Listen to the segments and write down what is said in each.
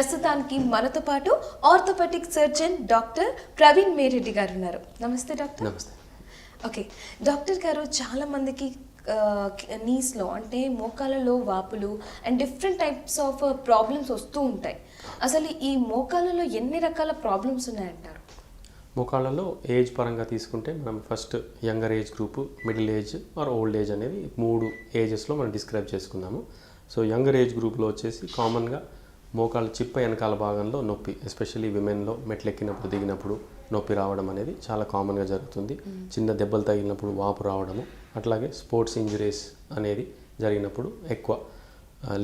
ప్రస్తుతానికి మనతో పాటు orthopedic surgeon doctor Praveen Mereddy గారు ఉన్నారు. నమస్తే డాక్టర్. నమస్తే. ఓకే డాక్టర్ గారు, చాలా మందికి నీస్లో అంటే మోకాళ్ళలో వాపులు and different types of problems వస్తూ ఉంటాయి. అసలు ఈ మోకాళ్ళలో ఎన్ని రకాల ప్రాబ్లమ్స్ ఉన్నాయంటారు? మోకాళ్ళలో ఏజ్ పరంగా తీసుకుంటే మనం first younger age group, middle age or old age అనేది 3 ఏజెస్లో మనం డిస్క్రైబ్ చేసుకుందాము. సో యంగర్ ఏజ్ గ్రూప్లో వచ్చేసి కామన్గా మోకాళ్ళ చిప్ప వెనకాల భాగంలో నొప్పి, ఎస్పెషల్లీ విమెన్లో మెట్లు ఎక్కినప్పుడు దిగినప్పుడు నొప్పి రావడం అనేది చాలా కామన్గా జరుగుతుంది. చిన్న దెబ్బలు తగిలినప్పుడు వాపు రావడము, అట్లాగే స్పోర్ట్స్ ఇంజరీస్ అనేది జరిగినప్పుడు ఎక్కువ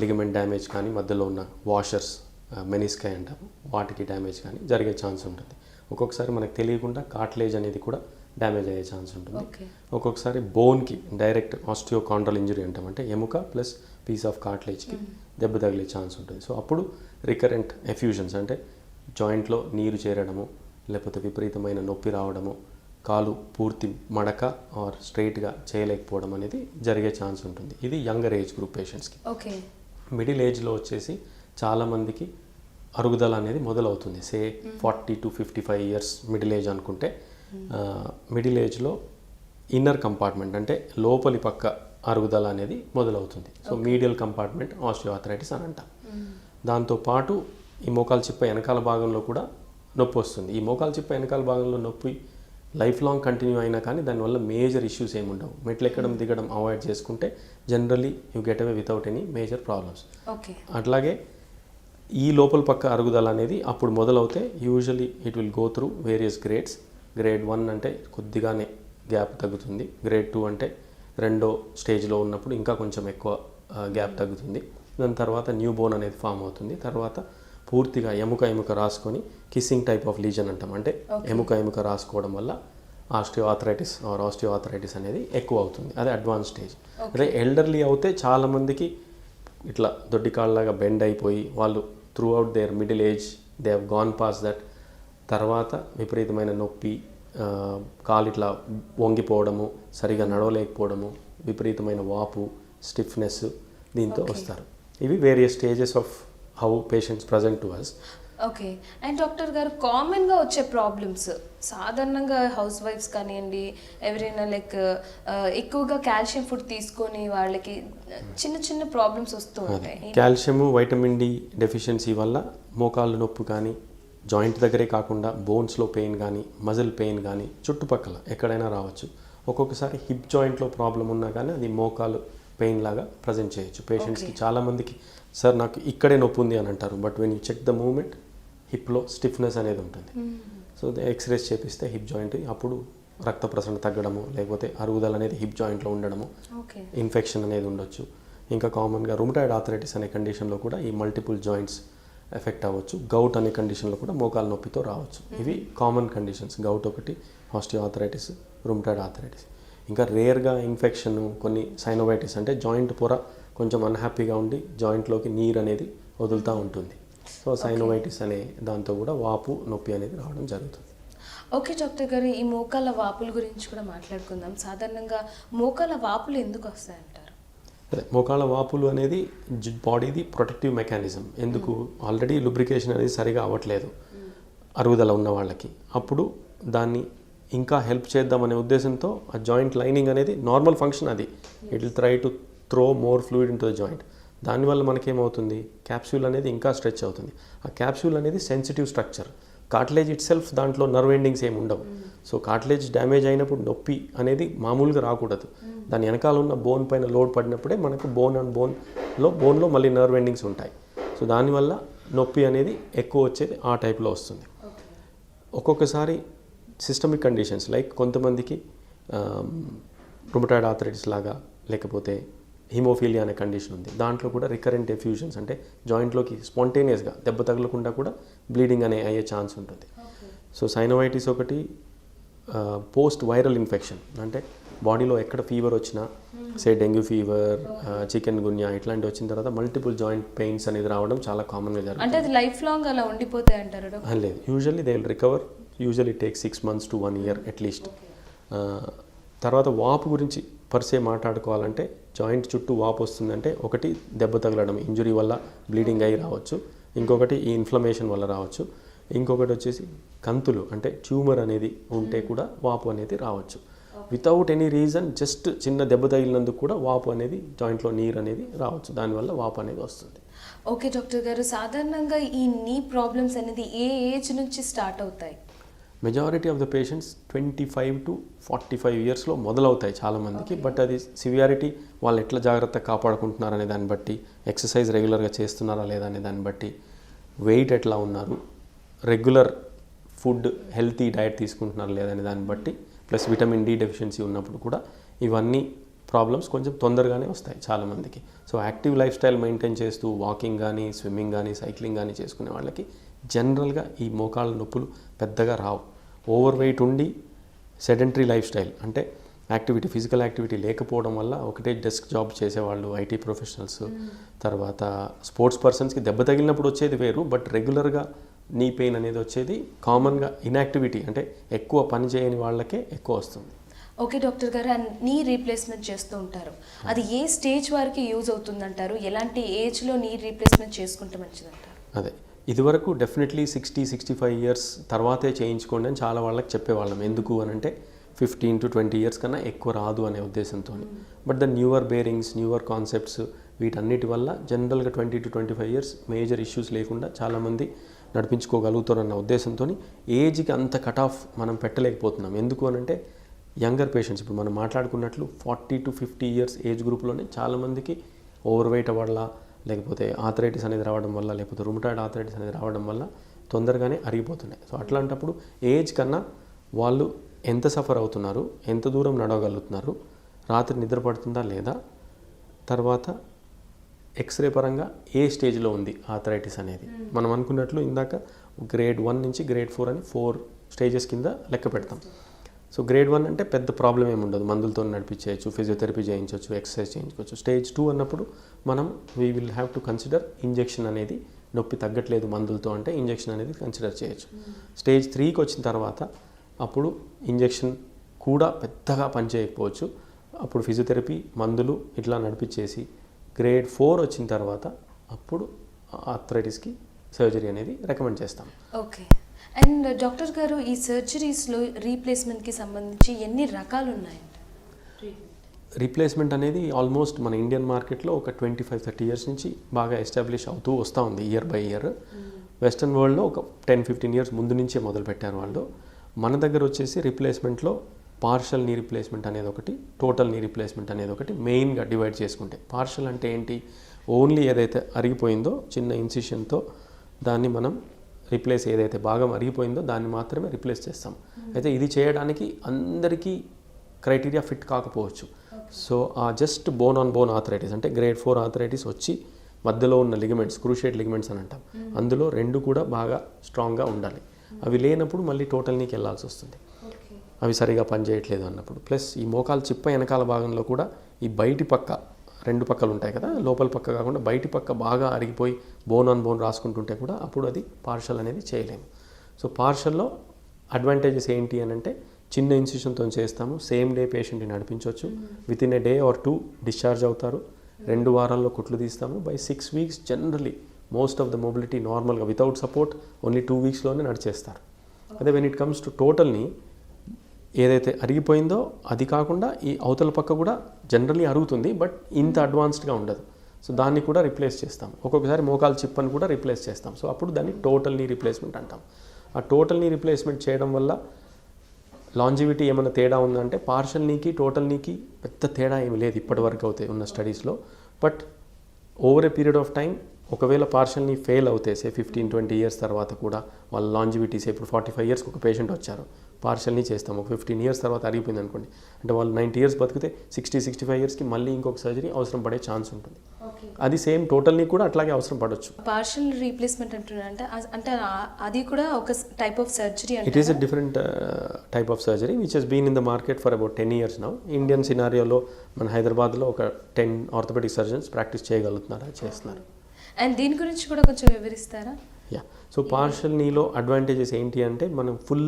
లిగమెంట్ డ్యామేజ్ కానీ మధ్యలో ఉన్న వాషర్స్ మెనిస్కై అంటాము, వాటికి డ్యామేజ్ కానీ జరిగే ఛాన్స్ ఉంటుంది. ఒక్కొక్కసారి మనకు తెలియకుండా కార్టిలేజ్ అనేది కూడా డ్యామేజ్ అయ్యే ఛాన్స్ ఉంటుంది. ఒక్కొక్కసారి బోన్కి డైరెక్ట్ ఆస్టియోకాండ్రల్ ఇంజరీ అంటాం, అంటే ఎముక ప్లస్ పీస్ ఆఫ్ కార్టిలేజ్కి దెబ్బ తగిలే ఛాన్స్ ఉంటుంది. సో అప్పుడు రికరెంట్ ఎఫ్యూజన్స్ అంటే జాయింట్లో నీరు చేరడము, లేకపోతే విపరీతమైన నొప్పి రావడము, కాలు పూర్తి మడక ఆర్ స్ట్రైట్గా చేయలేకపోవడం అనేది జరిగే ఛాన్స్ ఉంటుంది. ఇది యంగర్ ఏజ్ గ్రూప్ పేషెంట్స్కి. ఓకే. మిడిల్ ఏజ్లో వచ్చేసి చాలామందికి అరుగుదల అనేది మొదలవుతుంది. సే 40 to 55 ఇయర్స్ మిడిల్ ఏజ్ అనుకుంటే, మిడిల్ ఏజ్లో ఇన్నర్ కంపార్ట్మెంట్ అంటే లోపలి పక్క అరుగుదల అనేది మొదలవుతుంది. సో మీడియల్ కంపార్ట్మెంట్ ఆస్టియోఆర్థరైటిస్ అని అంటాం. దాంతోపాటు ఈ మోకాలు చిప్ప వెనకాల భాగంలో కూడా నొప్పి వస్తుంది. ఈ మోకాలు చిప్ప వెనకాల భాగంలో నొప్పి లైఫ్ లాంగ్ కంటిన్యూ అయినా కానీ దానివల్ల మేజర్ ఇష్యూస్ ఏమి ఉండవు. మెట్లు ఎక్కడం దిగడం అవాయిడ్ చేసుకుంటే generally you get away without any major problems. అట్లాగే ఈ లోపల పక్క అరుగుదల అనేది అప్పుడు మొదలవుతే usually it will go through various grades. Grade 1 అంటే కొద్దిగానే గ్యాప్ తగ్గుతుంది, గ్రేడ్ 2 అంటే రెండో స్టేజ్లో ఉన్నప్పుడు ఇంకా కొంచెం ఎక్కువ గ్యాప్ తగ్గుతుంది. దాని తర్వాత న్యూ బోన్ అనేది ఫామ్ అవుతుంది. తర్వాత పూర్తిగా ఎముక రాసుకొని కిస్సింగ్ టైప్ ఆఫ్ లీజన్ అంటాం, అంటే ఎముక రాసుకోవడం వల్ల ఆస్టియోఆర్థరైటిస్ అనేది ఎక్కువ అవుతుంది. అదే అడ్వాన్స్ స్టేజ్. అదే ఎల్డర్లీ అవుతే చాలామందికి ఇట్లా దొడ్డి కాళ్ళలాగా బెండ్ అయిపోయి వాళ్ళు throughout their middle age they have gone past that. తర్వాత విపరీతమైన నొప్పి, కాలు ఇట్లా వంగిపోవడము, సరిగా నడవలేకపోవడము, విపరీతమైన వాపు, స్టిఫ్నెస్ దీంతో వస్తారు. ఇవి various stages of how patients present to us. Okay. And doctor గారు, కామన్గా వచ్చే ప్రాబ్లమ్స్ సాధారణంగా హౌస్ వైఫ్స్ కానివ్వండి, ఎవరైనా లైక్ ఎక్కువగా కాల్షియం ఫుడ్ తీసుకొని వాళ్ళకి చిన్న ప్రాబ్లమ్స్ వస్తూ ఉంటాయి. కాల్షియము, వైటమిన్ డి డెఫిషియన్సీ వల్ల మోకాళ్ళు నొప్పి కానీ, జాయింట్ దగ్గరే కాకుండా బోన్స్లో పెయిన్ కానీ, మజిల్ పెయిన్ కానీ చుట్టుపక్కల ఎక్కడైనా రావచ్చు. ఒక్కొక్కసారి హిప్ జాయింట్లో ప్రాబ్లం ఉన్నా కానీ అది మోకాలు పెయిన్ లాగా ప్రజెంట్ చేయొచ్చు పేషెంట్స్కి. చాలామందికి సార్ నాకు ఇక్కడే నొప్పి ఉంది అని అంటారు, but when you check the movement హిప్లో స్టిఫ్నెస్ అనేది ఉంటుంది. సో ఎక్స్రేస్ చేపిస్తే హిప్ జాయింట్ అప్పుడు రక్త ప్రసరణ తగ్గడము, లేకపోతే అరుగుదల అనేది హిప్ జాయింట్లో ఉండడము, ఇన్ఫెక్షన్ అనేది ఉండొచ్చు. ఇంకా కామన్గా రుమటాయిడ్ ఆర్థరైటిస్ అనే కండిషన్లో కూడా ఈ మల్టిపుల్ జాయింట్స్ ఎఫెక్ట్ అవ్వచ్చు. గౌట్ అనే కండిషన్లో కూడా మోకాల నొప్పితో రావచ్చు. ఇవి కామన్ కండిషన్స్. గౌట్ ఒకటి, ఆస్టియోఆర్థరైటిస్, రుమటాయిడ్ ఆర్థరైటిస్. ఇంకా రేర్గా ఇన్ఫెక్షన్, కొన్ని సైనోవైటిస్ అంటే జాయింట్ పొర కొంచెం అన్హ్యాపీగా ఉండి జాయింట్లోకి నీరు అనేది వదులుతూ ఉంటుంది. సో సైనోవైటిస్ అనే దాంతో కూడా వాపు నొప్పి అనేది రావడం జరుగుతుంది. ఓకే డాక్టర్ గారు, ఈ మోకాళ్ళ వాపుల గురించి కూడా మాట్లాడుకుందాం. సాధారణంగా మోకాళ్ళ వాపులు ఎందుకు వస్తాయంటారు? అదే మోకాళ్ళ వాపులు అనేది బాడీది ప్రొటెక్టివ్ మెకానిజం. ఎందుకు, ఆల్రెడీ లూబ్రికేషన్ అనేది సరిగా అవ్వట్లేదు అరుగుదల ఉన్న వాళ్ళకి. అప్పుడు దాన్ని ఇంకా హెల్ప్ చేద్దామనే ఉద్దేశంతో ఆ జాయింట్ లైనింగ్ అనేది నార్మల్ ఫంక్షన్, అది it will try to throw more fluid in to the joint. దానివల్ల మనకేమవుతుంది, క్యాప్సూల్ అనేది ఇంకా స్ట్రెచ్ అవుతుంది. ఆ క్యాప్సూల్ అనేది sensitive structure. Cartilage it self దాంట్లో నర్వ్ ఎండింగ్స్ ఏమి ఉండవు. సో కార్టిలేజ్ డ్యామేజ్ అయినప్పుడు నొప్పి అనేది మామూలుగా రాకూడదు. దాని వెనకాల ఉన్న బోన్ పైన లోడ్ పడినప్పుడే మనకు బోన్లో మళ్ళీ నర్వ్ ఎండింగ్స్ ఉంటాయి. సో దానివల్ల నొప్పి అనేది ఎక్కువ వచ్చేది ఆ టైప్లో వస్తుంది. ఒక్కొక్కసారి సిస్టమిక్ కండిషన్స్ లైక్ కొంతమందికి రుమటాయిడ్ ఆర్థరైటిస్ లాగా, లేకపోతే హిమోఫీలియా అనే కండిషన్ ఉంది. దాంట్లో కూడా రికరెంట్ ఎఫ్యూజన్స్ అంటే జాయింట్లోకి స్పాంటేనియస్గా దెబ్బ తగలకుండా కూడా బ్లీడింగ్ అయ్యే ఛాన్స్ ఉంటుంది. సో సైనోవైటిస్ ఒకటి, పోస్ట్ వైరల్ ఇన్ఫెక్షన్ అంటే బాడీలో ఎక్కడ ఫీవర్ వచ్చినా, సే డెంగ్యూ ఫీవర్, చికెన్ గున్యా ఇట్లాంటి వచ్చిన తర్వాత మల్టిపుల్ జాయింట్ పెయిన్స్ అనేది రావడం చాలా కామన్గా జరుగుతుంది. అంటే అది లైఫ్ లాంగ్ అలా ఉండిపోతాయి అంటారు? లేదు, usually they will recover. Usually take 6 months to 1 year at least. తర్వాత వాపు గురించి పర్సే మాట్లాడుకోవాలంటే, జాయింట్ చుట్టూ వాపు వస్తుందంటే ఒకటి దెబ్బ తగలడం, ఇంజురీ వల్ల బ్లీడింగ్ అయ్యి రావచ్చు. ఇంకొకటి ఈ ఇన్ఫ్లమేషన్ వల్ల రావచ్చు. ఇంకొకటి వచ్చేసి కంతులు అంటే ట్యూమర్ అనేది ఉంటే కూడా వాపు అనేది రావచ్చు. వితౌట్ ఎనీ రీజన్ జస్ట్ చిన్న దెబ్బ తగిలినందుకు కూడా వాపు అనేది జాయింట్లో నీరు అనేది రావచ్చు. దానివల్ల వాపు అనేది వస్తుంది. ఓకే డాక్టర్ గారు, సాధారణంగా ఈ నీ ప్రాబ్లమ్స్ అనేది ఏ ఏజ్ నుంచి స్టార్ట్ అవుతాయి? Majority of the patients 25 to 45 ఇయర్స్లో మొదలవుతాయి చాలామందికి. బట్ అది సివియారిటీ వాళ్ళు ఎట్లా జాగ్రత్తగా కాపాడుకుంటున్నారనే దాన్ని బట్టి, ఎక్సర్సైజ్ రెగ్యులర్గా చేస్తున్నారా లేదా అనే దాన్ని బట్టి, వెయిట్ ఎట్లా ఉన్నారు, రెగ్యులర్ ఫుడ్ హెల్తీ డైట్ తీసుకుంటున్నారు లేదనే దాన్ని బట్టి, ప్లస్ విటమిన్ డి డెఫిషియన్సీ ఉన్నప్పుడు కూడా ఇవన్నీ ప్రాబ్లమ్స్ కొంచెం తొందరగానే వస్తాయి చాలామందికి. So active life style maintain చేస్తూ వాకింగ్ కానీ, స్విమ్మింగ్ కానీ, సైక్లింగ్ కానీ చేసుకునే వాళ్ళకి జనరల్గా ఈ మోకాళ్ళ నొప్పులు పెద్దగా రావు. ఓవర్ వెయిట్ ఉండి సెడెంటరీ లైఫ్ స్టైల్ అంటే ఫిజికల్ యాక్టివిటీ లేకపోవడం వల్ల ఒకటే డెస్క్ జాబ్ చేసేవాళ్ళు, ఐటీ ప్రొఫెషనల్స్, తర్వాత స్పోర్ట్స్ పర్సన్స్కి దెబ్బ తగిలినప్పుడు వచ్చేది వేరు. బట్ రెగ్యులర్గా నీ పెయిన్ అనేది వచ్చేది కామన్గా ఇన్యాక్టివిటీ అంటే ఎక్కువ పని చేయని వాళ్ళకే ఎక్కువ వస్తుంది. ఓకే డాక్టర్ గారు, అండ్ నీ రీప్లేస్మెంట్ చేస్తూ ఉంటారు, అది ఏ స్టేజ్ వారికి యూజ్ అవుతుందంటారు? ఎలాంటి ఏజ్లో నీ రీప్లేస్మెంట్ చేసుకుంటే మంచిదంటారు? అదే ఇదివరకు డెఫినెట్లీ 60-65 ఇయర్స్ తర్వాతే చేయించుకోండి అని చాలా వాళ్ళకి చెప్పేవాళ్ళం. ఎందుకు అని అంటే 15 to 20 ఇయర్స్ కన్నా ఎక్కువ రాదు అనే ఉద్దేశంతో. But the newer bearings, newer concepts వీటన్నిటి వల్ల జనరల్గా 20 to 25 ఇయర్స్ మేజర్ ఇష్యూస్ లేకుండా చాలామంది నడిపించుకోగలుగుతారు అన్న ఉద్దేశంతో ఏజ్కి అంత కట్ ఆఫ్ మనం పెట్టలేకపోతున్నాం. ఎందుకు అని అంటే యంగర్ పేషెంట్స్ ఇప్పుడు మనం మాట్లాడుకున్నట్లు 40 to 50 ఇయర్స్ ఏజ్ గ్రూప్లోనే చాలామందికి ఓవర్ వెయిట్ వల్ల, లేకపోతే ఆథరైటిస్ అనేది రావడం వల్ల, లేకపోతే రుమటాయిడ్ ఆథరైటిస్ అనేది రావడం వల్ల తొందరగానే అరిగిపోతున్నాయి. సో అట్లాంటప్పుడు ఏజ్ కన్నా వాళ్ళు ఎంత సఫర్ అవుతున్నారు, ఎంత దూరం నడవగలుగుతున్నారు, రాత్రి నిద్ర పడుతుందా లేదా, తర్వాత ఎక్స్రే పరంగా ఏ స్టేజ్లో ఉంది ఆథరైటిస్ అనేది. మనం అనుకున్నట్లు ఇందాక గ్రేడ్ 1 నుంచి గ్రేడ్ 4 అని 4 స్టేజెస్ కింద లెక్క పెడతాం. సో గ్రేడ్ 1 అంటే పెద్ద ప్రాబ్లం ఏమి ఉండదు, మందులతో నడిపించేయచ్చు, ఫిజియోథెరపీ చేయించవచ్చు, ఎక్సర్సైజ్ చేయించుకోవచ్చు. స్టేజ్ 2 అన్నప్పుడు మనం we will have to consider injection అనేది, నొప్పి తగ్గట్లేదు మందులతో అంటే ఇంజెక్షన్ అనేది కన్సిడర్ చేయొచ్చు. స్టేజ్ 3కి వచ్చిన తర్వాత అప్పుడు ఇంజెక్షన్ కూడా పెద్దగా పనిచేయకపోవచ్చు, అప్పుడు ఫిజియోథెరపీ, మందులు ఇట్లా నడిపించేసి గ్రేడ్ 4 వచ్చిన తర్వాత అప్పుడు ఆర్థరైటిస్కి సర్జరీ అనేది రికమెండ్ చేస్తాం. ఓకే. అండ్ డాక్టర్ గారు, ఈ సర్జరీస్లో రీప్లేస్మెంట్కి సంబంధించి ఎన్ని రకాలు ఉన్నాయండి? రీప్లేస్మెంట్ అనేది ఆల్మోస్ట్ మన ఇండియన్ మార్కెట్లో ఒక 25-30 ఇయర్స్ నుంచి బాగా ఎస్టాబ్లిష్ అవుతూ వస్తూ ఉంది ఇయర్ బై ఇయర్. వెస్టర్న్ వరల్డ్లో ఒక 10-15 ఇయర్స్ ముందు నుంచే మొదలుపెట్టారు వాళ్ళు. మన దగ్గర వచ్చేసి రీప్లేస్మెంట్లో పార్షల్ నీ రీప్లేస్మెంట్ అనేది ఒకటి, టోటల్ నీ రీప్లేస్మెంట్ అనేది ఒకటి మెయిన్గా డివైడ్ చేసుకుంటే. పార్షల్ అంటే ఏంటి? ఓన్లీ ఏదైతే అరిగిపోయిందో చిన్న ఇన్సిషన్తో దాన్ని మనం రిప్లేస్, ఏదైతే భాగం అరిగిపోయిందో దాన్ని మాత్రమే రిప్లేస్ చేస్తాం. అయితే ఇది చేయడానికి అందరికీ క్రైటీరియా ఫిట్ కాకపోవచ్చు. సో ఆ just bone on bone arthritis అంటే గ్రేడ్ 4 ఆథరైటిస్ వచ్చి మధ్యలో ఉన్న లిగమెంట్స్, క్రూషియేట్ లిగమెంట్స్ అని అంటాం, అందులో 2 కూడా బాగా స్ట్రాంగ్గా ఉండాలి. అవి లేనప్పుడు మళ్ళీ టోటల్ నీకు వెళ్ళాల్సి వస్తుంది, అవి సరిగా పనిచేయట్లేదు అన్నప్పుడు. ప్లస్ ఈ మోకాలు చిప్ప వెనకాల భాగంలో కూడా ఈ బయటి పక్క 2 పక్కలు ఉంటాయి కదా, లోపల పక్క కాకుండా బయటి పక్క బాగా అరిగిపోయి బోన్ ఆన్ బోన్ రాసుకుంటుంటే కూడా అప్పుడు అది పార్షల్ అనేది చేయలేము. సో పార్షల్లో అడ్వాంటేజెస్ ఏంటి అని అంటే చిన్న ఇన్సిషన్తో చేస్తాము, సేమ్ డే పేషెంట్ని నడిపించవచ్చు, with in a day or 2 discharge అవుతారు, 2 వారాల్లో కుట్లు తీస్తాము. By 6 weeks generally most of the mobility నార్మల్గా వితౌట్ సపోర్ట్ ఓన్లీ 2 వీక్స్లోనే నడిచేస్తారు. అదే వెన్ ఇట్ కమ్స్ టు టోటల్ని, ఏదైతే అరిగిపోయిందో అది కాకుండా ఈ అవతల పక్క కూడా జనరలీ అరుగుతుంది, బట్ ఇంత అడ్వాన్స్డ్గా ఉండదు. సో దాన్ని కూడా రిప్లేస్ చేస్తాం. ఒక్కొక్కసారి మోకాలు చిప్పని కూడా రిప్లేస్ చేస్తాం. సో అప్పుడు దాన్ని టోటల్ నీ రీప్లేస్మెంట్ అంటాం. ఆ టోటల్ నీ రీప్లేస్మెంట్ చేయడం వల్ల లాంజివిటీ ఏమైనా తేడా ఉందంటే పార్షల్ నీకి టోటల్ నీకి పెద్ద తేడా ఏమి లేదు ఇప్పటివరకు అవుతాయి ఉన్న స్టడీస్లో. But over a period of time ఒకవేళ పార్షల్ని ఫెయిల్ అవుతే సే 15-20 ఇయర్స్ తర్వాత కూడా వాళ్ళ లాంజివిటీస్, ఇప్పుడు 45 ఇయర్స్కి ఒక పేషెంట్ వచ్చారు, పార్షల్ని చేస్తాం, ఒక 15 ఇయర్స్ తర్వాత అరిగిపోయింది అనుకోండి, అంటే వాళ్ళు 90 ఇయర్స్ బతికితే 60-65 ఇయర్స్కి మళ్ళీ ఇంకొక సర్జరీ అవసరం పడే ఛాన్స్ ఉంటుంది. అది సేమ్ టోటల్ని కూడా అట్లాగే అవసరం పడవచ్చు. పార్షల్ రీప్లేస్మెంట్ అంటున్నారంటే అంటే అది కూడా ఒక type of surgery. It is a different type of surgery which has been in the market for about 10 years now. Indian సినారియోలో మన హైదరాబాద్లో ఒక 10 ఆర్థోపెడిక్ సర్జన్స్ ప్రాక్టీస్ చేయగలుగుతున్నారు, చేస్తున్నారు. అండ్ దీని గురించి కూడా కొంచెం వివరిస్తారా? యా, సో పార్షల్ నీలో అడ్వాంటేజెస్ ఏంటి అంటే మనం ఫుల్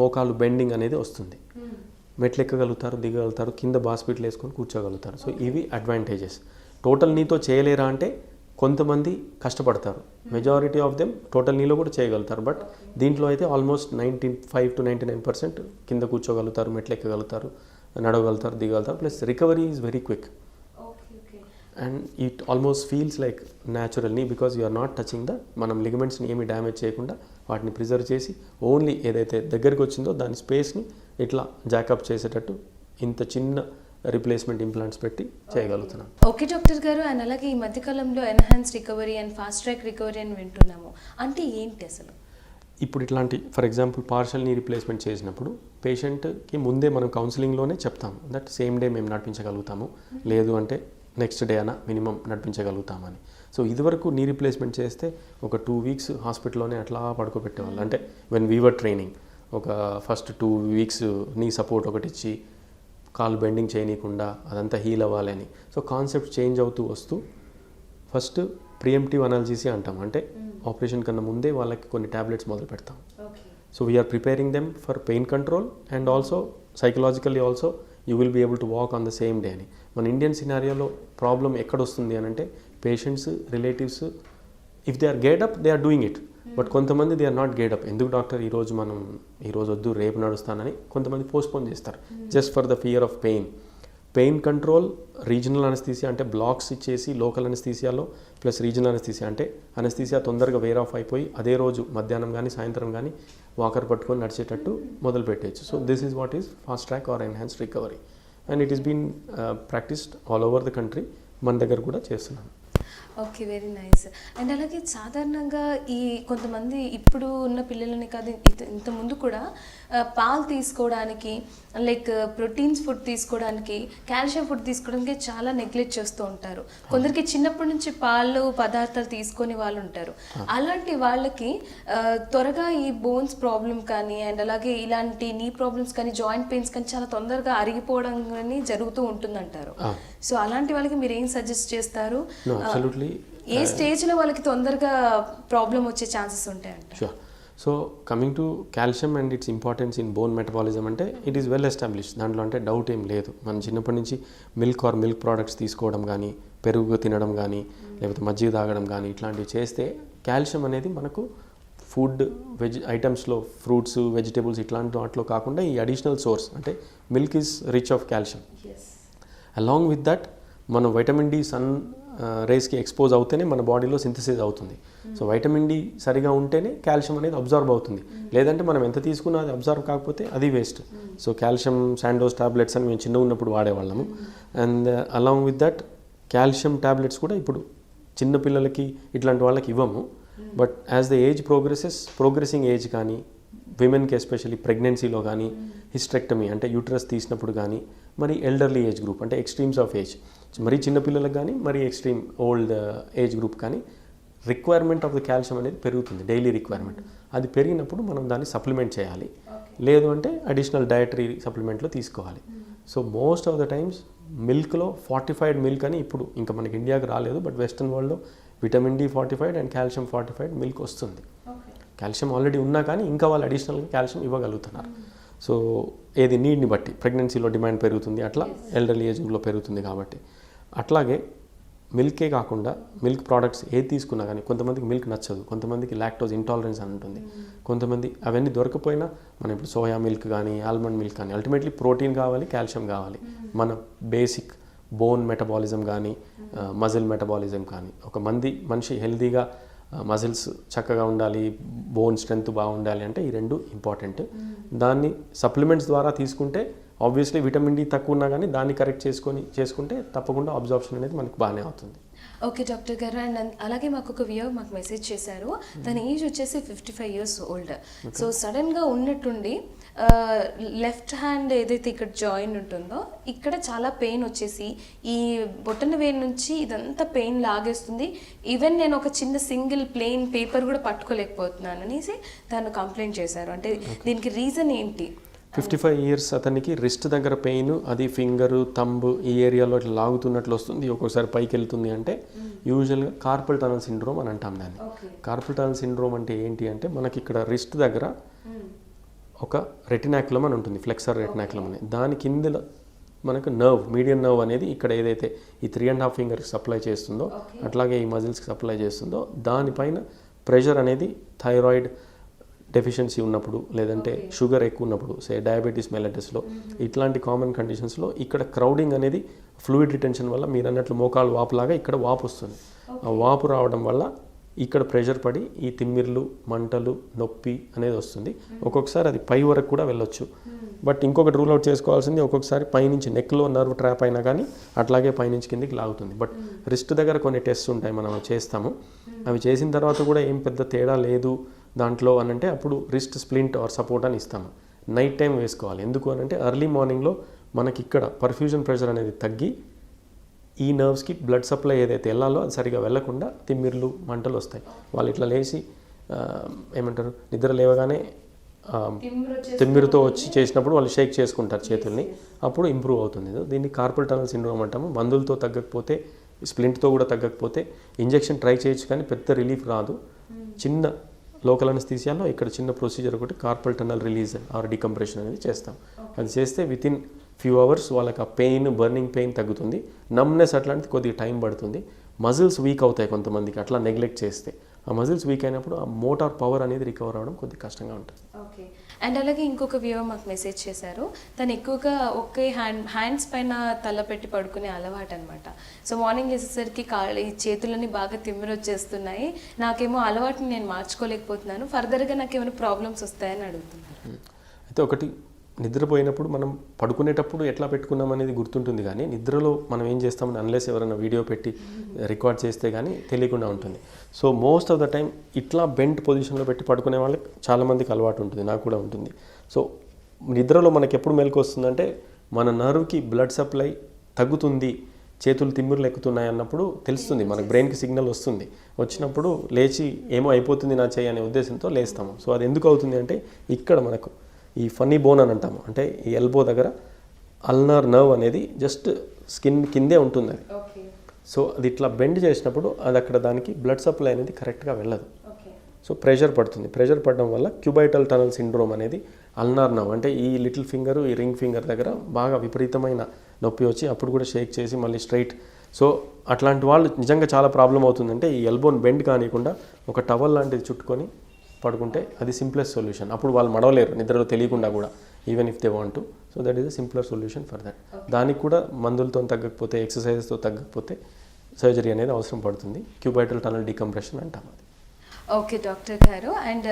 మోకాలు బెండింగ్ అనేది వస్తుంది, మెట్లు ఎక్కగలుగుతారు, దిగగలుగుతారు, కింద బాస్పిట్లు వేసుకొని కూర్చోగలుగుతారు. సో ఇవి అడ్వాంటేజెస్. టోటల్ నీతో చేయలేరా అంటే కొంతమంది కష్టపడతారు, మెజారిటీ ఆఫ్ దెమ్ టోటల్ నీలో కూడా చేయగలుగుతారు. బట్ దీంట్లో అయితే ఆల్మోస్ట్ 95 to 99% కింద కూర్చోగలుగుతారు, మెట్లు ఎక్కగలుగుతారు, నడవగలుగుతారు, దిగలుగుతారు. Plus recovery is very quick and it almost feels like న్యాచురల్ని బికాజ్ యూఆర్ నాట్ టచింగ్ మనం లిగమెంట్స్ని ఏమి డ్యామేజ్ చేయకుండా వాటిని ప్రిజర్వ్ చేసి ఓన్లీ ఏదైతే దగ్గరికి వచ్చిందో దాని స్పేస్ని ఇట్లా జాకప్ చేసేటట్టు ఇంత చిన్న రిప్లేస్మెంట్ ఇంప్లాంట్స్ పెట్టి చేయగలుగుతున్నాం. ఓకే డాక్టర్ గారు, అండ్ అలాగే ఈ మధ్యకాలంలో enhance recovery and fast track recovery అని వింటున్నాము, అంటే ఏంటి అసలు? ఇప్పుడు ఇట్లాంటి for example partial knee replacement చేసినప్పుడు పేషెంట్కి ముందే మనం కౌన్సిలింగ్లోనే చెప్తాము దట్ సేమ్ డే మేము నడిపించగలుగుతాము, లేదు అంటే నెక్స్ట్ డే అయినా మినిమం నడిపించగలుగుతామని. సో ఇదివరకు నీ రిప్లేస్మెంట్ చేస్తే ఒక 2 weeks హాస్పిటల్లోనే అట్లా పడుకోబెట్టేవాళ్ళు. అంటే వెన్ వీవర్ ట్రైనింగ్ ఒక ఫస్ట్ 2 weeks నీ సపోర్ట్ ఒకటి ఇచ్చి కాలు బెండింగ్ చేయనీయకుండా అదంతా హీల్ అవ్వాలి అని. సో కాన్సెప్ట్ చేంజ్ అవుతూ వస్తూ ఫస్ట్ ప్రియంప్టివ్ అనాలజీసీ అంటాం, అంటే ఆపరేషన్ కన్నా ముందే వాళ్ళకి కొన్ని ట్యాబ్లెట్స్ మొదలు పెడతాం. So we're preparing them for pain control and also psychologically also you will be able to walk on the same day అని. మన ఇండియన్ సినారియోలో ప్రాబ్లం ఎక్కడ వస్తుంది అని అంటే patients, relatives if they are get up they are doing it, but కొంతమంది they are not get up. ఎందుకు doctor ఈరోజు వద్దు రేపు నడుస్తానని కొంతమంది పోస్ట్పోన్ చేస్తారు just for the fear of pain control. Regional anaesthesia అంటే బ్లాక్స్ ఇచ్చేసి లోకల్ అనస్థీసియాలో ప్లస్ రీజనల్ అనస్థీసియా అంటే అనస్థీసియా తొందరగా వేర్ ఆఫ్ అయిపోయి అదే రోజు మధ్యాహ్నం కానీ సాయంత్రం కానీ వాకర్ పట్టుకొని నడిచేటట్టు మొదలు పెట్టేయచ్చు. So this is what is fast track or enhanced recovery and it is been practised all over the country. మన దగ్గర కూడా చేస్తున్నాం. Okay, very nice. అండ్ అలాగే సాధారణంగా ఈ కొంతమంది ఇప్పుడు ఉన్న పిల్లలని కాదు, ఇంత ముందు కూడా పాలు తీసుకోవడానికి లైక్ ప్రోటీన్స్ ఫుడ్ తీసుకోవడానికి, కాల్షియం ఫుడ్ తీసుకోవడానికి చాలా నెగ్లెక్ట్ చేస్తూ ఉంటారు. కొందరికి చిన్నప్పటి నుంచి పాలు పదార్థాలు తీసుకొని వాళ్ళు ఉంటారు. అలాంటి వాళ్ళకి త్వరగా ఈ బోన్స్ ప్రాబ్లం కానీ అండ్ అలాగే ఇలాంటి నీ ప్రాబ్లమ్స్ కానీ జాయింట్ పెయిన్స్ కానీ చాలా తొందరగా అరిగిపోవడం కానీ జరుగుతూ ఉంటుందంటారు. సో అలాంటి వాళ్ళకి మీరు ఏం సజెస్ట్ చేస్తారు? ఏ స్టేజ్లో వాళ్ళకి తొందరగా ప్రాబ్లం వచ్చే ఛాన్సెస్ ఉంటాయంట? Sure. So coming to calcium and its importance in bone metabolism అంటే ఇట్ ఈస్ వెల్ ఎస్టాబ్లిష్డ్, దాంట్లో అంటే డౌట్ ఏం లేదు. మనం చిన్నప్పటి నుంచి మిల్క్ ప్రోడక్ట్స్ తీసుకోవడం కానీ, పెరుగు తినడం కానీ, లేకపోతే మజ్జిగ తాగడం కానీ ఇట్లాంటివి చేస్తే కాల్షియం అనేది మనకు ఫుడ్ ఐటమ్స్లో ఫ్రూట్స్, వెజిటేబుల్స్ ఇట్లాంటి వాటిలో కాకుండా ఈ అడిషనల్ సోర్స్ అంటే milk is rich of calcium. Along with that మనం వైటమిన్ డి సన్ రేస్కి ఎక్స్పోజ్ అవుతేనే మన బాడీలో సింథసిస్ అవుతుంది. సో వైటమిన్ డి సరిగా ఉంటేనే కాల్షియం అనేది అబ్జర్వ్ అవుతుంది, లేదంటే మనం ఎంత తీసుకున్నా అది అబ్జర్వ్ కాకపోతే అది waste. So calcium Sandoz tablets అని మేము చిన్న ఉన్నప్పుడు వాడేవాళ్ళము. And along with that calcium tablets కూడా ఇప్పుడు చిన్న పిల్లలకి ఇట్లాంటి వాళ్ళకి ఇవ్వము. But as the age progressing age కానీ, విమెన్కి ఎస్పెషల్లీ ప్రెగ్నెన్సీలో కానీ, హిస్టెక్టమీ అంటే యూట్రస్ తీసినప్పుడు కానీ, మరి ఎల్డర్లీ ఏజ్ గ్రూప్ అంటే ఎక్స్ట్రీమ్స్ ఆఫ్ ఏజ్, మరీ చిన్నపిల్లలకు కానీ మరి ఎక్స్ట్రీమ్ ఓల్డ్ ఏజ్ గ్రూప్ కానీ రిక్వైర్మెంట్ ఆఫ్ ద కాల్షియం అనేది పెరుగుతుంది, డైలీ రిక్వైర్మెంట్. అది పెరిగినప్పుడు మనం దాన్ని సప్లిమెంట్ చేయాలి, లేదు అంటే అడిషనల్ డయటరీ సప్లిమెంట్లో తీసుకోవాలి. So most of the times మిల్క్లో ఫార్టిఫైడ్ మిల్క్ అని ఇప్పుడు ఇంకా మనకి ఇండియాకి రాలేదు, బట్ వెస్టర్న్ వరల్డ్లో vitamin D fortified and calcium fortified milk వస్తుంది. కాల్షియం ఆల్రెడీ ఉన్నా కానీ ఇంకా వాళ్ళు అడిషనల్గా కాల్షియం ఇవ్వగలుగుతున్నారు. సో ఏది నీడ్ని బట్టి ప్రెగ్నెన్సీలో డిమాండ్ పెరుగుతుంది, అట్లా ఎల్డర్లీ ఏజ్లో పెరుగుతుంది. కాబట్టి అట్లాగే మిల్కే కాకుండా మిల్క్ ప్రోడక్ట్స్ ఏది తీసుకున్నా కానీ కొంతమందికి మిల్క్ నచ్చదు, కొంతమందికి లాక్టోజ్ ఇంటాలరెన్స్ అని ఉంటుంది, కొంతమంది అవన్నీ దొరకపోయినా మనం ఇప్పుడు సోయా మిల్క్ కానీ ఆల్మండ్ మిల్క్ కానీ అల్టిమేట్లీ ప్రోటీన్ కావాలి, కాల్షియం కావాలి. మన బేసిక్ బోన్ మెటబాలిజం కానీ మజిల్ మెటబాలిజం కానీ, ఒక మనిషి హెల్తీగా మజిల్స్ చక్కగా ఉండాలి, బోన్ స్ట్రెంత్ బాగుండాలి అంటే ఈ రెండు ఇంపార్టెంట్. దాన్ని సప్లిమెంట్స్ ద్వారా తీసుకుంటే ఆబ్వియస్లీ విటమిన్ డి తక్కువ ఉన్నా కానీ దాన్ని కరెక్ట్ చేసుకుంటే తప్పకుండా అబ్జార్ప్షన్ అనేది మనకు బాగానే అవుతుంది. ఓకే డాక్టర్ గారు, అండ్ అలాగే మాకు ఒక వ్యూయర్ మాకు మెసేజ్ చేశారు, తన ఏజ్ వచ్చేసి 55 years ఓల్డ్. సో సడన్గా ఉన్నట్టుండి లెఫ్ట్ హ్యాండ్ ఏదైతే ఇక్కడ జాయిన్ ఉంటుందో ఇక్కడ చాలా పెయిన్ వచ్చేసి ఈ బొట్టన వేలు నుంచి ఇదంతా పెయిన్ లాగేస్తుంది, ఈవెన్ నేను ఒక చిన్న సింగిల్ ప్లెయిన్ పేపర్ కూడా పట్టుకోలేకపోతున్నాను అనేసి తను కంప్లైంట్ చేశారు. అంటే దీనికి రీజన్ ఏంటి? 55 years అతనికి రిస్ట్ దగ్గర పెయిన్, అది ఫింగరు థంబ్ ఈ ఏరియాలో ఇట్లా లాగుతున్నట్లు వస్తుంది, ఒక్కొక్కసారి పైకి వెళ్తుంది. అంటే యూజువల్గా కార్పల్ టనల్ సిండ్రోమ్ అని అంటాం దాన్ని. కార్పల్ టనల్ సిండ్రోమ్ అంటే ఏంటి అంటే మనకి ఇక్కడ రిస్ట్ దగ్గర ఒక రెటినాక్యులం అని ఉంటుంది, ఫ్లెక్సర్ రెటినాక్యులం అని. దాని కింద మనకు మీడియం నర్వ్ అనేది ఇక్కడ ఏదైతే ఈ 3.5 ఫింగర్కి సప్లై చేస్తుందో అట్లాగే ఈ మజిల్స్కి సప్లై చేస్తుందో దానిపైన ప్రెషర్ అనేది థైరాయిడ్ డెఫిషియన్సీ ఉన్నప్పుడు లేదంటే షుగర్ ఎక్కువ ఉన్నప్పుడు డయాబెటీస్ మెలిటస్లో ఇట్లాంటి కామన్ కండిషన్స్లో ఇక్కడ క్రౌడింగ్ అనేది ఫ్లూయిడ్ రిటెన్షన్ వల్ల మీరు అన్నట్లు మోకాలు వాపులాగా ఇక్కడ వాపు వస్తుంది. ఆ వాపు రావడం వల్ల ఇక్కడ ప్రెషర్ పడి ఈ తిమ్మిర్లు మంటలు నొప్పి అనేది వస్తుంది. ఒక్కొక్కసారి అది పై వరకు కూడా వెళ్ళొచ్చు. బట్ ఇంకొకటి రూల్ అవుట్ చేసుకోవాల్సింది, ఒక్కొక్కసారి పైనుంచి నెక్లో నర్వ్ ట్రాప్ అయినా కానీ అట్లాగే పైనుంచి కిందికి లాగుతుంది. బట్ రిస్ట్ దగ్గర కొన్ని టెస్ట్స్ ఉంటాయి, మనం చేస్తాము. అవి చేసిన తర్వాత కూడా ఏం పెద్ద తేడా లేదు దాంట్లో అని అంటే అప్పుడు రిస్ట్ స్ప్లింట్ ఆర్ సపోర్ట్ అని ఇస్తాము. నైట్ టైం వేసుకోవాలి. ఎందుకు అని అంటే ఎర్లీ మార్నింగ్లో మనకి ఇక్కడ పర్ఫ్యూజన్ ప్రెషర్ అనేది తగ్గి ఈ నర్వ్స్కి బ్లడ్ సప్లై ఏదైతే వెళ్ళాలో అది సరిగా వెళ్లకుండా తిమ్మిర్లు మంటలు వస్తాయి. వాళ్ళు ఇట్లా లేచి ఏమంటారు నిద్ర లేవగానే తిమ్మిరితో వచ్చి చేసినప్పుడు వాళ్ళు షేక్ చేసుకుంటారు చేతుల్ని, అప్పుడు ఇంప్రూవ్ అవుతుంది. దీన్ని కార్పల్ టనల్ సిండ్రోమ్ అంటాము. మందులతో తగ్గకపోతే స్ప్లింట్తో కూడా తగ్గకపోతే ఇంజెక్షన్ ట్రై చేయొచ్చు కానీ పెద్ద రిలీఫ్ రాదు. చిన్న లోకల్ అనస్థీసియాలో ఇక్కడ చిన్న ప్రొసీజర్ ఒకటి carpal tunnel release are decompression అనేది చేస్తాం. అది చేస్తే వితిన్ ఫ్యూ అవర్స్ వాళ్ళకి ఆ పెయిన్ బర్నింగ్ పెయిన్ తగ్గుతుంది. నమ్నెస్ అట్లాంటిది కొద్దిగా టైం పడుతుంది. మజిల్స్ వీక్ అవుతాయి కొంతమందికి అట్లా నెగ్లెక్ట్ చేస్తే. ఆ మజిల్స్ వీక్ అయినప్పుడు ఆ మోటార్ పవర్ అనేది రికవర్ అవ్వడం కొద్దిగా కష్టంగా ఉంటుంది. ఓకే. అండ్ అలాగే ఇంకొక వ్యూవర్ మాకు మెసేజ్ చేశారు, తను ఎక్కువగా ఒకే హ్యాండ్స్ పైన తల పెట్టి పడుకునే అలవాటు అనమాట. సో మార్నింగ్ లేసేసరికి ఈ చేతులని బాగా తిమ్మిరొచ్చేస్తున్నాయి, నాకేమో అలవాటుని నేను మార్చుకోలేకపోతున్నాను, ఫర్దర్గా నాకు ఏమైనా ప్రాబ్లమ్స్ వస్తాయని అడుగుతున్నారు. అయితే ఒకటి, నిద్రపోయినప్పుడు మనం పడుకునేటప్పుడు ఎట్లా పెట్టుకున్నాం అనేది గుర్తుంటుంది కానీ నిద్రలో మనం ఏం చేస్తామని అన్లెస్ ఎవరైనా వీడియో పెట్టి రికార్డ్ చేస్తే కానీ తెలియకుండా ఉంటుంది. So most of the time ఇట్లా బెంట్ పొజిషన్లో పెట్టి పడుకునే వాళ్ళకి చాలామందికి అలవాటు ఉంటుంది, నాకు కూడా ఉంటుంది. సో నిద్రలో మనకి ఎప్పుడు మెలకు వస్తుందంటే మన నర్వ్కి బ్లడ్ సప్లై తగ్గుతుంది, చేతులు తిమ్మిర్లు ఎక్కుతున్నాయి అన్నప్పుడు తెలుస్తుంది, మనకు బ్రెయిన్కి సిగ్నల్ వస్తుంది. వచ్చినప్పుడు లేచి ఏమో అయిపోతుంది నా చేయి అనే ఉద్దేశంతో లేస్తాము. సో అది ఎందుకు అవుతుంది అంటే ఇక్కడ మనకు ఈ ఫన్నీ బోన్ అని అంటాము, అంటే ఈ ఎల్బో దగ్గర అల్నార్ నర్వ్ అనేది జస్ట్ స్కిన్ కిందే ఉంటుంది అది. సో అది ఇట్లా బెండ్ చేసినప్పుడు అది అక్కడ దానికి బ్లడ్ సప్లై అనేది కరెక్ట్గా వెళ్ళదు. సో ప్రెషర్ పడుతుంది. ప్రెషర్ పడడం వల్ల క్యూబైటల్ టనల్ సిండ్రోమ్ అనేది అల్నార్ నర్వ్ అంటే ఈ లిటిల్ ఫింగర్ ఈ రింగ్ ఫింగర్ దగ్గర బాగా విపరీతమైన నొప్పి వచ్చి అప్పుడు కూడా షేక్ చేసి మళ్ళీ స్ట్రైట్. సో అట్లాంటి వాళ్ళు నిజంగా చాలా ప్రాబ్లం అవుతుందంటే ఈ ఎల్బోన్ బెండ్ కానివ్వకుండా ఒక టవల్ లాంటిది చుట్టుకొని పడుకుంటే అది సింప్లెస్ట్ సొల్యూషన్. అప్పుడు వాళ్ళు మడవలేరు నిద్రలో తెలియకుండా కూడా, even if they want to. So that is the simpler solution for that. దానికి కూడా మందులతో తగ్గకపోతే ఎక్సర్సైజెస్తో తగ్గకపోతే సర్జరీ అనేది అవసరం పడుతుంది. క్యూబైటల్ టనల్ డికంప్రెషన్ అంటాం అది. ఓకే డాక్టర్ గారు, అండ్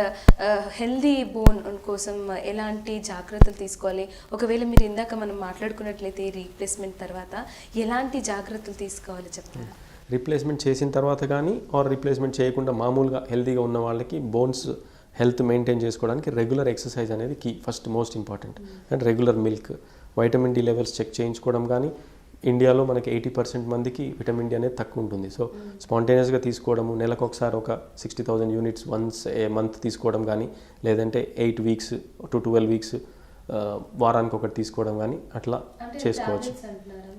హెల్దీ బోన్ కోసం ఎలాంటి జాగ్రత్తలు తీసుకోవాలి? ఒకవేళ మీరు ఇందాక మనం మాట్లాడుకున్నట్లయితే రీప్లేస్మెంట్ తర్వాత ఎలాంటి జాగ్రత్తలు తీసుకోవాలి చెప్తారా? రీప్లేస్మెంట్ చేసిన తర్వాత కానీ ఆర్ రీప్లేస్మెంట్ చేయకుండా మామూలుగా హెల్తీగా ఉన్న వాళ్ళకి బోన్స్ హెల్త్ మెయింటైన్ చేసుకోవడానికి రెగ్యులర్ ఎక్సర్సైజ్ అనేది కీ, first most important. And regular milk, vitamin D levels check చేయించుకోవడం కానీ. ఇండియాలో మనకి 80% మందికి విటమిన్ డి అనేది తక్కువ ఉంటుంది. సో స్పాంటేనియస్గా తీసుకోవడము, నెలకు ఒకసారి ఒక 60,000 యూనిట్స్ వన్స్ ఏ మంత్ తీసుకోవడం కానీ, లేదంటే 8 వీక్స్ టు 12 వీక్స్ వారానికి ఒకటి తీసుకోవడం కానీ అట్లా చేసుకోవచ్చు.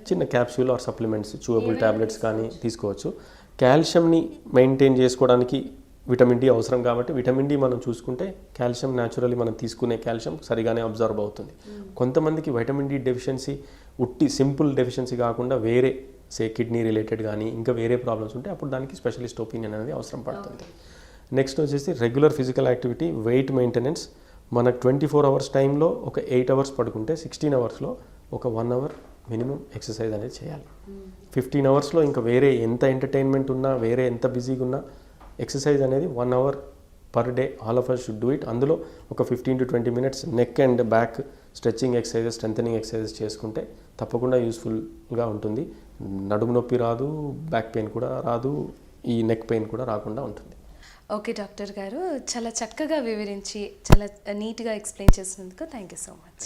చిన్న capsule or supplements, chewable tablets కానీ తీసుకోవచ్చు. కాల్షియంని మెయింటైన్ చేసుకోవడానికి విటమిన్ డి అవసరం కాబట్టి విటమిన్ డి మనం చూసుకుంటే కాల్షియం న్యాచురల్లీ మనం తీసుకునే కాల్షియం సరిగానే అబ్జర్వ్ అవుతుంది. కొంతమందికి విటమిన్ డి డెఫిషియన్సీ ఉట్టి సింపుల్ డెఫిషియన్సీ కాకుండా వేరే కిడ్నీ రిలేటెడ్ కానీ ఇంకా వేరే ప్రాబ్లమ్స్ ఉంటే అప్పుడు దానికి స్పెషలిస్ట్ ఒపీనియన్ అనేది అవసరం పడుతుంది. నెక్స్ట్ వచ్చేసి regular physical activity, wait maintenance. మనకు 24 అవర్స్ టైంలో ఒక 8 అవర్స్ పడుకుంటే 16 అవర్స్లో ఒక 1 అవర్ మినిమం ఎక్సర్సైజ్ అనేది చేయాలి. 15 అవర్స్లో ఇంకా వేరే ఎంత ఎంటర్టైన్మెంట్ ఉన్నా, వేరే ఎంత బిజీగా ఉన్నా ఎక్సర్సైజ్ అనేది 1 hour per day all of us should do it. అందులో ఒక 15 to 20 minutes neck and back stretching exercises, strengthening exercises చేసుకుంటే తప్పకుండా యూస్ఫుల్గా ఉంటుంది. నడుము నొప్పి రాదు, బ్యాక్ పెయిన్ కూడా రాదు, ఈ నెక్ పెయిన్ కూడా రాకుండా ఉంటుంది. ఓకే డాక్టర్ గారు, చాలా చక్కగా వివరించి చాలా నీట్గా ఎక్స్ప్లెయిన్ చేసినందుకు థ్యాంక్ యూ సో మచ్.